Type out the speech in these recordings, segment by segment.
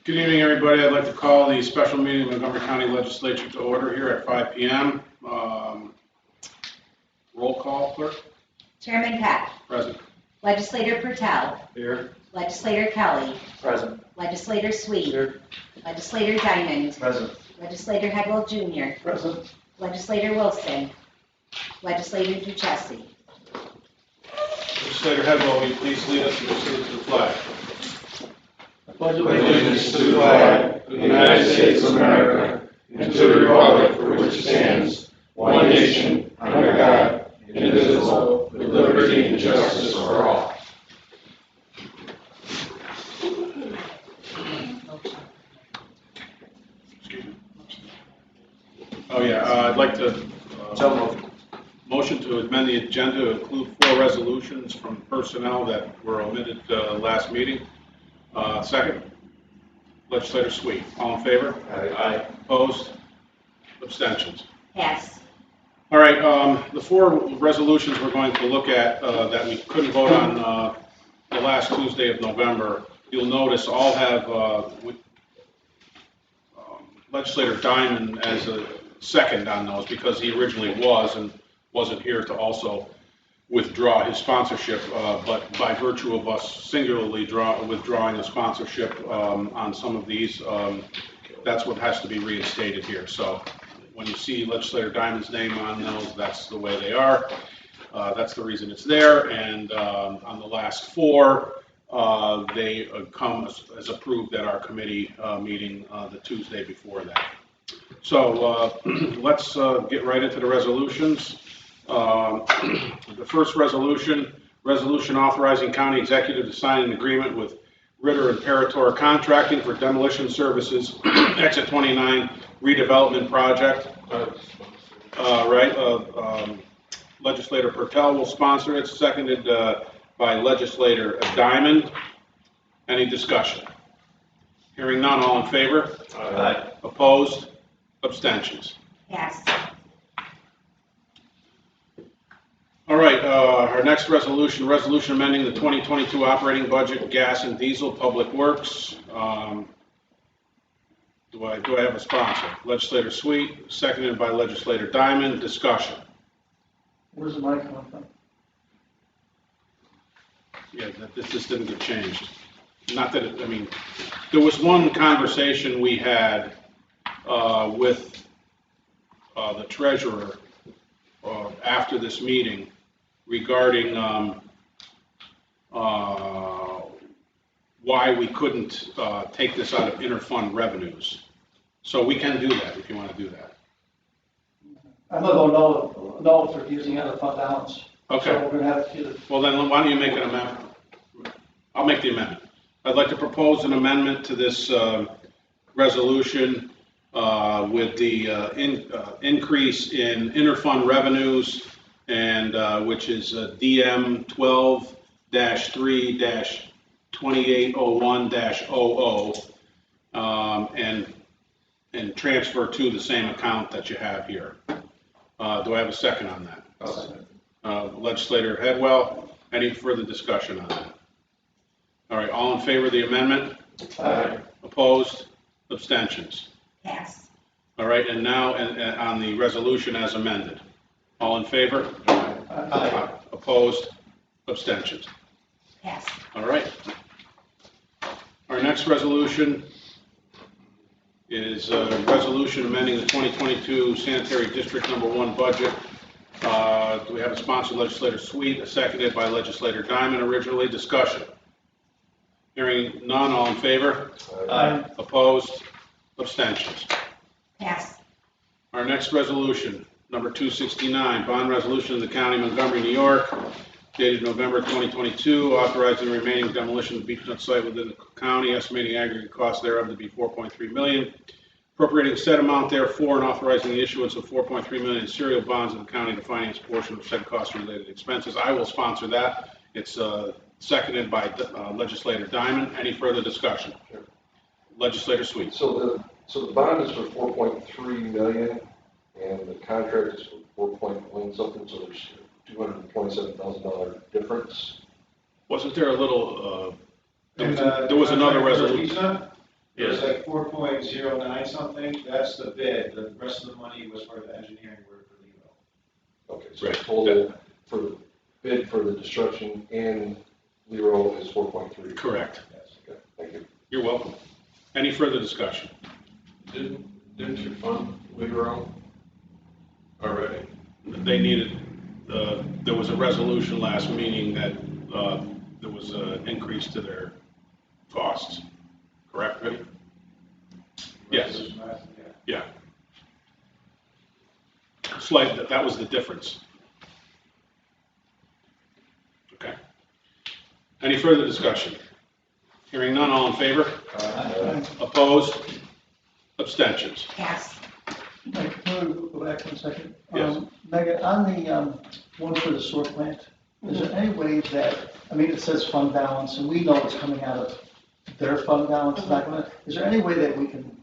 Good evening, everybody. I'd like to call the special meeting of Montgomery County Legislature to order here at 5 p.m. Roll call, clerk. Chairman Peck. Present. Legislator Pertel. Here. Legislator Kelly. Present. Legislator Sweet. Here. Legislator Diamond. Present. Legislator Hegel Jr. Present. Legislator Wilson. Legislator Duchessi. Legislator Hedwell, will you please lead us in the salute to the flag? I pledge allegiance to the flag of the United States of America and to the republic for which it stands, one nation, under God, indivisible, with liberty and justice for all. Oh, yeah, I'd like to motion to amend the agenda to include 4 resolutions from personnel that were omitted last meeting. Second. Legislator Sweet. All in favor? Aye. Opposed? Abstentions? Pass. All right, the 4 resolutions we're going to look at that we couldn't vote on the last Tuesday of November, you'll notice all have Legislator Diamond as a second on those because he originally was and wasn't here to also withdraw his sponsorship, but by virtue of us singularly withdrawing the sponsorship on some of these, that's what has to be reinstated here. So when you see Legislator Diamond's name on those, that's the way they are. That's the reason it's there. And on the last 4, they come as approved at our committee meeting the Tuesday before that. So let's get right into the resolutions. The first resolution authorizing county executive to sign an agreement with Ritter and Parator Contracting for demolition services, Exit 29 redevelopment project. Legislator Pertel will sponsor it, seconded by Legislator Diamond. Any discussion? Hearing none, all in favor? Aye. Opposed? Abstentions? Pass. All right, our next resolution amending the 2022 operating budget, gas and diesel, public works. Do I have a sponsor? Legislator Sweet, seconded by Legislator Diamond. Discussion. Where's the mic coming from? Yeah, this just didn't get changed. Not that it, I mean, there was one conversation we had with the treasurer after this meeting regarding why we couldn't take this out of interfund revenues. So we can do that if you want to do that. I'm not going to know if they're using other fund balance. Okay. So we're going to have to do it. Well, then why don't you make an amendment? I'll make the amendment. I'd like to propose an amendment to this resolution with the increase in interfund revenues, and which is DM 12-3-2801-00, and transfer to the same account that you have here. Do I have a second on that? Legislator Hedwell, any further discussion on that? All right, all in favor of the amendment? Aye. Opposed? Abstentions? Pass. All right, and now on the resolution as amended. All in favor? Aye. Opposed? Abstentions? Pass. All right. Our next resolution is a resolution amending the 2022 Sanitary District Number 1 budget. Do we have a sponsor, Legislator Sweet, seconded by Legislator Diamond originally? Discussion. Hearing none, all in favor? Aye. Opposed? Abstentions? Pass. Our next resolution, number 269, bond resolution of the County of Montgomery, New York, dated November 2022, authorizing the remaining demolition of the beechnut site within the county, estimating aggregate cost thereof to be $4.3 million, appropriating said amount therefore, and authorizing the issuance of $4.3 million in serial bonds of the county to finance portion of said cost-related expenses. I will sponsor that. It's seconded by Legislator Diamond. Any further discussion? Sure. Legislator Sweet. So the bond is for $4.3 million, and the contract is for 4.1 something. So there's $227,000 difference. Wasn't there a little? There was another resolution. It was like 4.09 something, that's the bid, the rest of the money was part of the engineering work for Lebo. Okay, so Right. total for the bid for the destruction and Lero is 4.3. Correct. Yes. Okay, thank you. You're welcome. Any further discussion? Didn't you fund Lero already? They needed, there was a resolution last meeting that there was an increase to their costs. Correct, Vinnie? Yes. Yeah. Yeah. Slight, that was the difference. Okay. Any further discussion? Hearing none, all in favor? Opposed? Abstentions? Pass. Mike, can we go back 1 second? Yes. Megan, on the one for the sewer plant, is there any way that, I mean, it says fund balance, and we know it's coming out of their fund balance, it's not gonna, is there any way that we can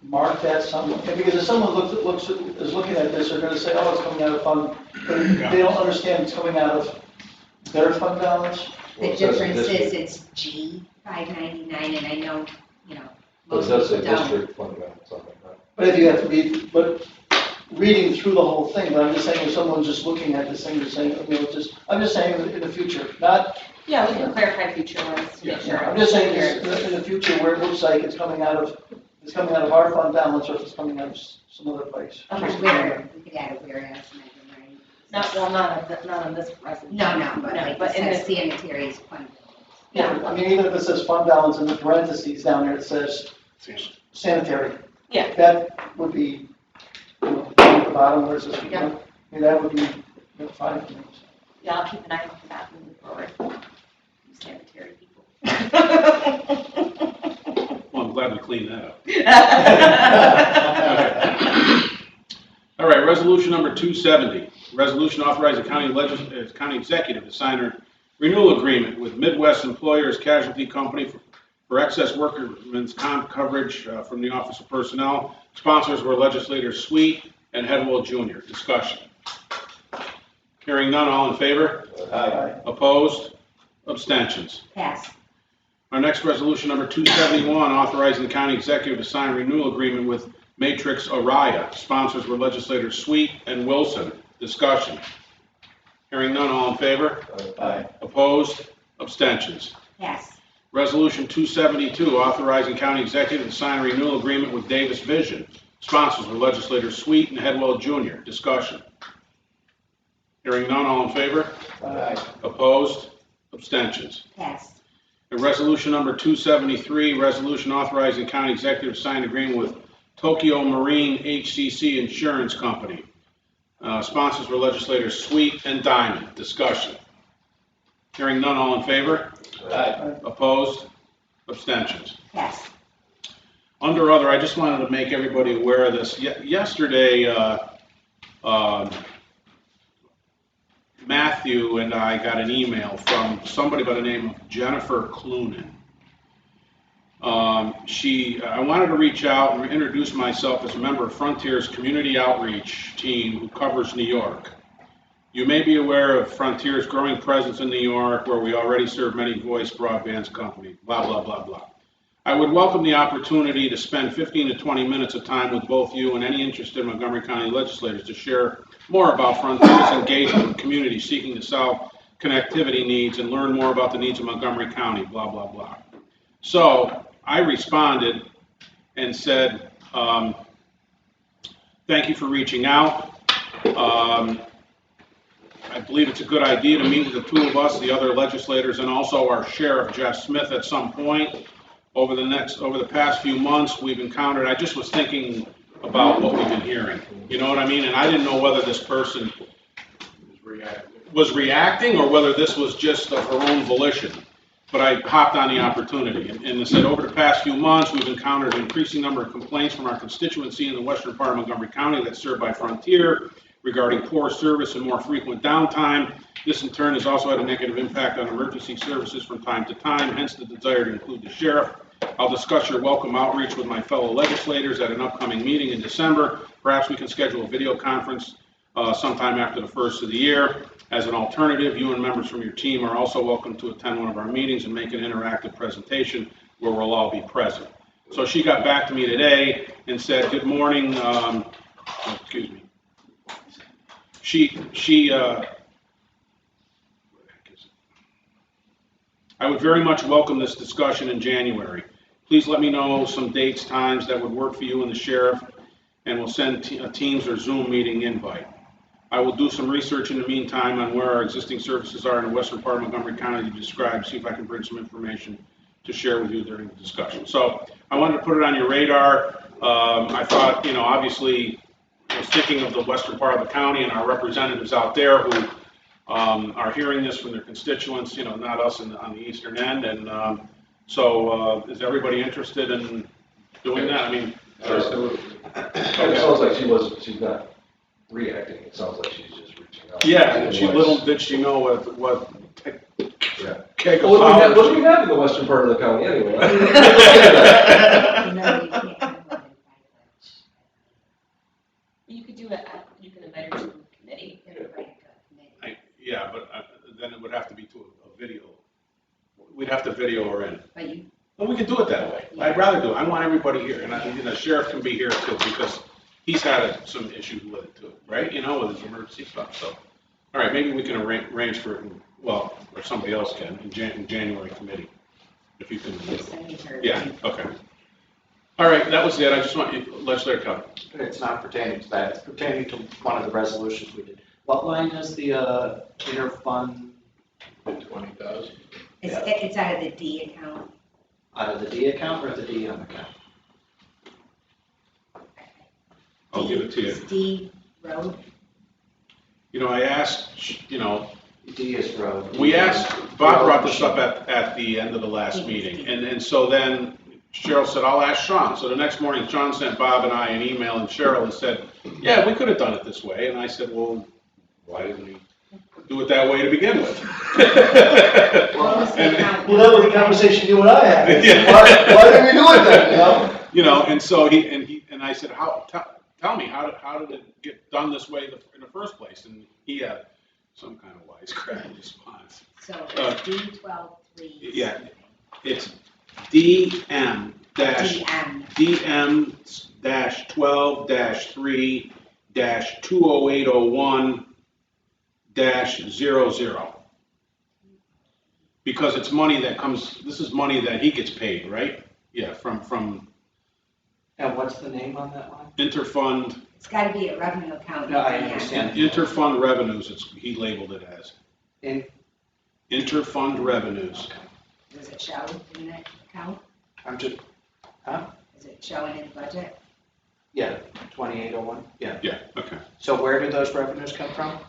mark that somewhere? Because if someone is looking at this, they're gonna say, oh, it's coming out of fund, but they don't understand it's coming out of their fund balance? The Well, it says difference is district. it's G 599, and I know, But most it does say people don't. district fund balance, something like that. But if you have to read, but reading through the whole thing, but I'm just saying, if someone's just looking at this thing, they're saying, I'm just saying in the future, not, Yeah, we can clarify future ones to make Yes. sure. I'm just saying in the future where it looks like it's coming out of our fund balance, or if it's coming out of some other place. Okay. Just where, we could add a whereas, Megan, right? Not on this resolution. No, but like but it in says this, sanitary's fund. yeah, I mean, even if it says fund balance in the parentheses down there, it says sanitary. Yeah. That would be, at the bottom where it says, Yeah. I mean, that would be fine for me. yeah, I'll keep an eye out for that moving forward. Sanitary people. Well, I'm glad we cleaned that up. Yeah. All right, resolution number 270, resolution authorizing county executive to sign a renewal agreement with Midwest Employers Casualty Company for excess workers' comp coverage from the Office of Personnel. Sponsors were legislators Sweet and Headwell Jr. Discussion. Hearing none, all in favor? Aye. Opposed? Abstentions? Pass. Our next resolution, number 271, authorizing the county executive to sign a renewal agreement with Matrix Araya. Sponsors were legislators Sweet and Wilson. Discussion. Hearing none, all in favor? Aye. Opposed? Abstentions? Pass. Resolution 272, authorizing county executive to sign a renewal agreement with Davis Vision. Sponsors were legislators Sweet and Headwell Jr. Discussion. Hearing none, all in favor? Aye. Opposed? Abstentions? Pass. And resolution number 273, resolution authorizing county executive to sign an agreement with Tokyo Marine HCC Insurance Company. Sponsors were legislators Sweet and Diamond. Discussion. Hearing none, all in favor? Aye. Opposed? Abstentions? Pass. Under other, I just wanted to make everybody aware of this. Yesterday, Matthew and I got an email from somebody by the name of Jennifer Clunan. I wanted to reach out and introduce myself as a member of Frontier's community outreach team who covers New York. You may be aware of Frontier's growing presence in New York, where we already serve many voice broadband companies, blah, blah, blah, blah. I would welcome the opportunity to spend 15 to 20 minutes of time with both you and any interested Montgomery County legislators to share more about Frontier's engagement with communities seeking to solve connectivity needs and learn more about the needs of Montgomery County, blah, blah, blah. So I responded and said, thank you for reaching out. I believe it's a good idea to meet with the two of us, the other legislators, and also our sheriff, Jeff Smith, at some point. Over the past few months, we've encountered, I just was thinking about what we've been hearing. You know what I mean? And I didn't know whether this person was reacting or whether this was just of her own volition. But I hopped on the opportunity and I said, over the past few months, we've encountered an increasing number of complaints from our constituency in the western part of Montgomery County that's served by Frontier regarding poor service and more frequent downtime. This in turn has also had a negative impact on emergency services from time to time, hence the desire to include the sheriff. I'll discuss your welcome outreach with my fellow legislators at an upcoming meeting in December. Perhaps we can schedule a video conference sometime after the first of the year. As an alternative, you and members from your team are also welcome to attend one of our meetings and make an interactive presentation where we'll all be present. So she got back to me today and said, good morning, excuse me. I would very much welcome this discussion in January. Please let me know some dates, times that would work for you and the sheriff, and we'll send a Teams or Zoom meeting invite. I will do some research in the meantime on where our existing services are in the western part of Montgomery County to describe, see if I can bring some information to share with you during the discussion. So I wanted to put it on your radar. I thought, obviously, I was thinking of the western part of the county and our representatives out there who are hearing this from their constituents, not us on the eastern end. And so is everybody interested in doing that? I mean, Absolutely. It sounds like she's not reacting, it sounds like she's just reaching out. yeah, and little did she know what Yeah. keg of What powder do we have in the western part of the county anyway? No, you can't have more than 5 votes. You could do it, you can invite her to a committee. Everybody got committee. Yeah, but then it would have to be to a video. We'd have to video her in. But you, Well, we can do it that way. I'd rather do it. I want everybody here, and the sheriff can be here too, because he's had some issues with it too, right? With his emergency stuff, so. All right, maybe we can arrange for it, or somebody else can, in January committee, if you can. you're sending her. Yeah, okay. All right, that was it. I just want you, legislator comment. It's not pertaining to that, it's pertaining to one of the resolutions we did. What line is the interfund 20,000. It's out of the D account. out of the D account or the DM account? I'll give it to you. It's D road. I asked, D is road. we asked, Bob brought this up at the end of the last meeting, and so then Cheryl said, I'll ask Sean. So the next morning, Sean sent Bob and I an email, and Cheryl and said, yeah, we could have done it this way. And I said, well, why didn't we do it that way to begin with? What was the account? Well, that was the conversation you and I had. Yeah. Why didn't we do it then, And so and I said, tell me, how did it get done this way in the first place? And he had some kind of wisecrack response. So it's D12-3. Yeah, it's DM-12-3-20801-00. Because it's money that comes, this is money that he gets paid, right? Yeah, from And what's the name on that line? interfund, It's got to be a revenue account. No, I understand. interfund revenues, he labeled it as. In, Interfund revenues. Does it show in that account? I'm just, huh? Is it showing in the budget? Yeah, 2801, yeah. Yeah, okay. So where do those revenues come from?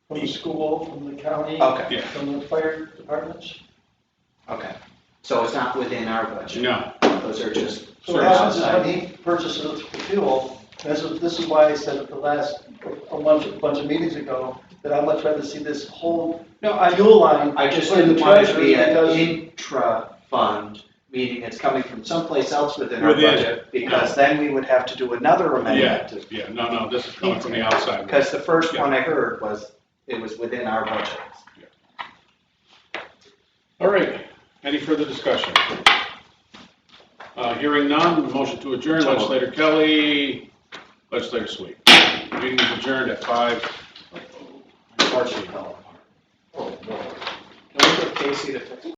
From the school, from the county, Okay, Yeah. from the fire departments? okay. So it's not within our budget? No, Those are just So what happens is outside? when he purchases the fuel, this is why I said at the last, a bunch of meetings ago, that I'd much rather see this whole No, fuel line. I just put in the didn't want it to treasury be an because- intra-fund, meaning it's coming from someplace else within our Within. budget, because then we would have to do another amendment. yeah, no, this is coming from the outside. Because the first one I heard was, it was within our budget. All right, any further discussion? Hearing none, motion to adjourn, legislator Kelly, legislator Sweet. Meeting is adjourned at 5. Unfortunately, Oh, no. can we get Casey to fix it?